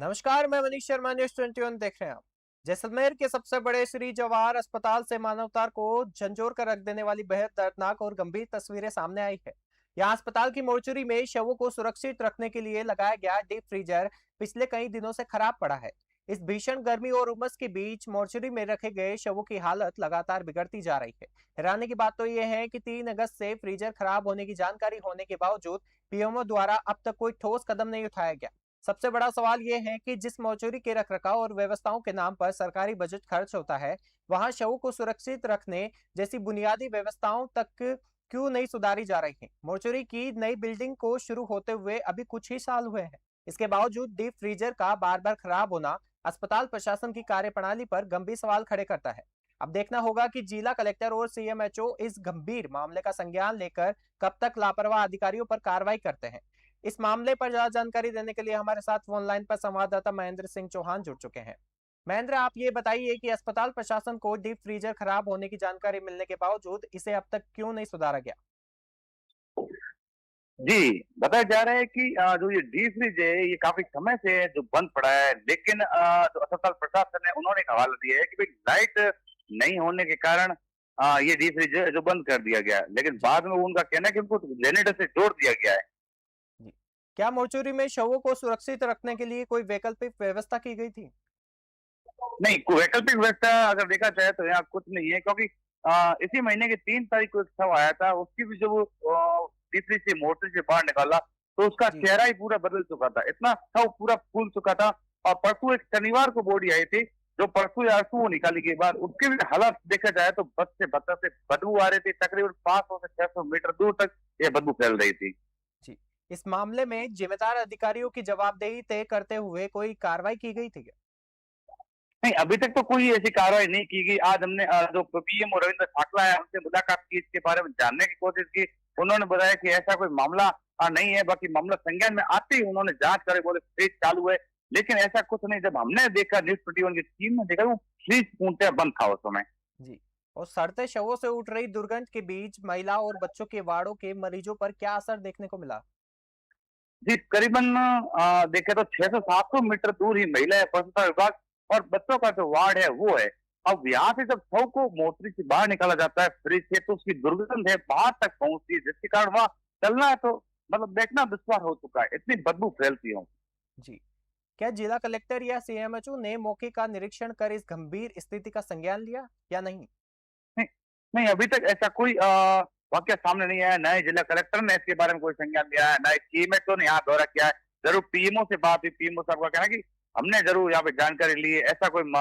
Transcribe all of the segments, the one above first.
नमस्कार, मैं मनीष शर्मा, न्यूज़ 21 देख रहे हैं आप। जैसलमेर के सबसे बड़े श्री जवाहर अस्पताल से मानवता को झंझोर कर रख देने वाली बेहद दर्दनाक और गंभीर तस्वीरें सामने आई है। यहाँ अस्पताल की मोर्चरी में शवों को सुरक्षित रखने के लिए लगाया गया डीप फ्रीजर पिछले कई दिनों से खराब पड़ा है। इस भीषण गर्मी और उमस के बीच मोर्चरी में रखे गए शवों की हालत लगातार बिगड़ती जा रही है। हैरानी की बात तो यह है कि 3 अगस्त से फ्रीजर खराब होने की जानकारी होने के बावजूद पीएमओ द्वारा अब तक कोई ठोस कदम नहीं उठाया गया। सबसे बड़ा सवाल यह है कि जिस मोर्चरी के रखरखाव और व्यवस्थाओं के नाम पर सरकारी बजट खर्च होता है, वहां शवों को सुरक्षित रखने जैसी बुनियादी व्यवस्थाओं तक क्यों नहीं सुधारी जा रही है। मोर्चरी की नई बिल्डिंग को शुरू होते हुए अभी कुछ ही साल हुए हैं। इसके बावजूद डीप फ्रीजर का बार बार खराब होना अस्पताल प्रशासन की कार्यप्रणाली पर गंभीर सवाल खड़े करता है। अब देखना होगा कि जिला कलेक्टर और सीएमएचओ इस गंभीर मामले का संज्ञान लेकर कब तक लापरवाह अधिकारियों पर कार्रवाई करते हैं। इस मामले पर ज्यादा जानकारी देने के लिए हमारे साथ फोन लाइन पर संवाददाता महेंद्र सिंह चौहान जुड़ चुके हैं। महेंद्र, आप ये बताइए कि अस्पताल प्रशासन को डीप फ्रीजर खराब होने की जानकारी मिलने के बावजूद इसे अब तक क्यों नहीं सुधारा गया? जी, बताया जा रहा है कि जो ये डीप फ्रिज है, ये काफ़ी समय से जो बंद पड़ा है, लेकिन जो अस्पताल प्रशासन है, उन्होंने एक हवाला दिया है कि भई लाइट नहीं होने के कारण ये डीप फ्रिज है जो बंद कर दिया गया है। लेकिन जी। बाद में उनका कहना है कि उनको जनरेटर से जोड़ दिया गया है। जी। क्या मोर्चरी में शवों को सुरक्षित रखने के लिए कोई वैकल्पिक व्यवस्था की गई थी? नहीं, कोई वैकल्पिक व्यवस्था अगर देखा जाए तो यहाँ कुछ नहीं है, क्योंकि इसी महीने की 3 तारीख को एक शव आया था, उसकी भी जब वो डीप फ्रिज से मोटर से बाहर निकाला, तो उसका जी। चेहरा ही पूरा बदल चुका था। इतना शव पूरा फूल चुका था। और परसों एक शनिवार को बॉडी आई थी, जो परसों या परसों वो निकाली गई बाद, उसके भी हालात देखा जाए तो बस से बदतर से बदबू आ रही थी। तकरीबन 500 से 600 मीटर दूर तक ये बदबू फैल रही थी। जी। इस मामले में जिम्मेदार अधिकारियों की जवाबदेही तय करते हुए कोई कार्रवाई की गई थी क्या? नहीं, अभी तक तो कोई ऐसी कार्रवाई नहीं की गई। आज हमने जो पीएमओ रविंद्र ठाकुर है, उनसे मुलाकात की, इसके बारे में जानने की कोशिश की। उन्होंने बताया कि ऐसा कोई मामला नहीं है, बाकी मामला संज्ञान में आते ही उन्होंने जांच करे, बोले फ्रिज चालू है। लेकिन ऐसा कुछ नहीं। जब हमने देखा, न्यूज़ 21 की टीम ने देखा, वो फ्रिज पूर्णतः बंद था उस समय। जी। और सड़ते शवों से उठ रही दुर्गंध के बीच महिला और बच्चों के वार्डों के मरीजों पर क्या असर देखने को मिला? जी, करीबन देखें तो 600-700 मीटर दूर ही महिला स्वच्छता विभाग और बच्चों का जो वार्ड है वो है। अब यहाँ से जब शव को मोटरी से बाहर निकाला जाता है फ्रिज से, तो उसकी दुर्गंध है बाहर तक पहुंचती है, जिसके कारण वहाँ चलना है तो मतलब देखना दुश्वार हो चुका है। इतनी बदबू फैलती है। जी। क्या जिला कलेक्टर या सीएमएचओ ने मौके का निरीक्षण कर इस गंभीर स्थिति का संज्ञान लिया या नहीं? नहीं, नहीं, अभी तक ऐसा कोई वाकया सामने नहीं आया। ना ही जिला कलेक्टर ने इसके बारे में कोई संज्ञान लिया है, ना ही सीएमएचओ ने यहाँ दौरा किया है। जरूर पीएमओ से बात हुई, पीएमओ साहब का कहना है कि हमने जरूर यहाँ पे जानकारी ली है, ऐसा कोई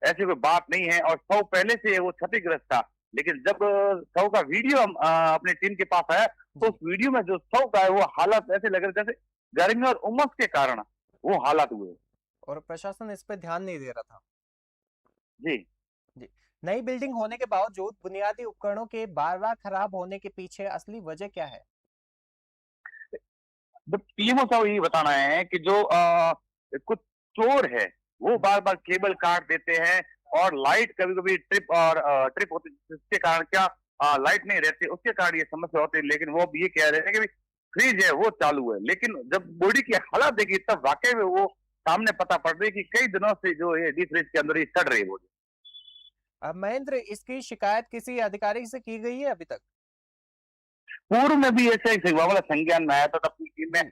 ऐसी कोई बात नहीं है। और शव पहले से वो क्षतिग्रस्त था। लेकिन जब शव का वीडियो हम अपनी टीम के पास आया, तो उस जी। वीडियो में जो शव का है वो हालत ऐसे लग रहे जैसे गर्मी और उमस के कारण वो हालात हुए। और प्रशासन इस पे ध्यान नहीं दे रहा था। जी। जी। नई बिल्डिंग होने के बावजूद बुनियादी उपकरणों के बार बार खराब होने के पीछे असली वजह क्या है? जब पीएमओ साहब यही बताना है कि जो कुछ चोर है, वो बार बार केबल काट देते हैं और लाइट कभी कभी ट्रिप होती है, जिसके कारण क्या लाइट नहीं रहती, उसके कारण ये समस्या होती है। लेकिन वो अब ये कह रहे हैं कि फ्रिज है वो चालू है। लेकिन जब बॉडी की हालत देखी, तब वाकई में वो सामने पता पड़ रही है कि कई दिनों से जो है डी फ्रिज के अंदर ये सड़ रही है बॉडी। अब महेंद्र, इसकी शिकायत किसी अधिकारी से की गई है अभी तक? पूर्व में भी ऐसे एक वाला संज्ञान में आया था, तब की टीम में जी।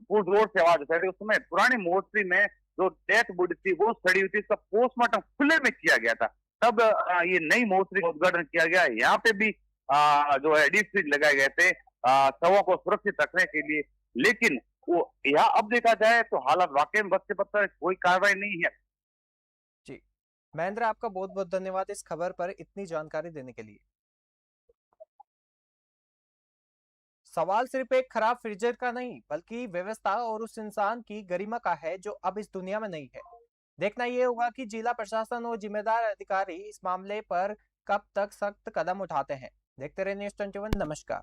फूड रोड से आवाज उठाई थी। उस समय पुरानी मोर्चरी में जो डेथ बॉडी थी वो सड़ी हुई थी, इसका पोस्टमार्टम खुले में किया गया था। तब ये नई मोर्चरी का उद्घाटन किया गया। यहाँ पे भी जो है डीप फ्रिज लगाए गए थे शवों को सुरक्षित रखने के लिए। लेकिन वो यहाँ अब देखा जाए तो हालात वाकई में बद से बदतर है, कोई कार्रवाई नहीं है। जी। महेंद्र, आपका बहुत बहुत धन्यवाद इस खबर पर इतनी जानकारी देने के लिए। सवाल सिर्फ एक खराब फ्रीजर का नहीं, बल्कि व्यवस्था और उस इंसान की गरिमा का है जो अब इस दुनिया में नहीं है। देखना यह होगा कि जिला प्रशासन और जिम्मेदार अधिकारी इस मामले पर कब तक सख्त कदम उठाते हैं। देखते रहिए न्यूज़ 21। नमस्कार।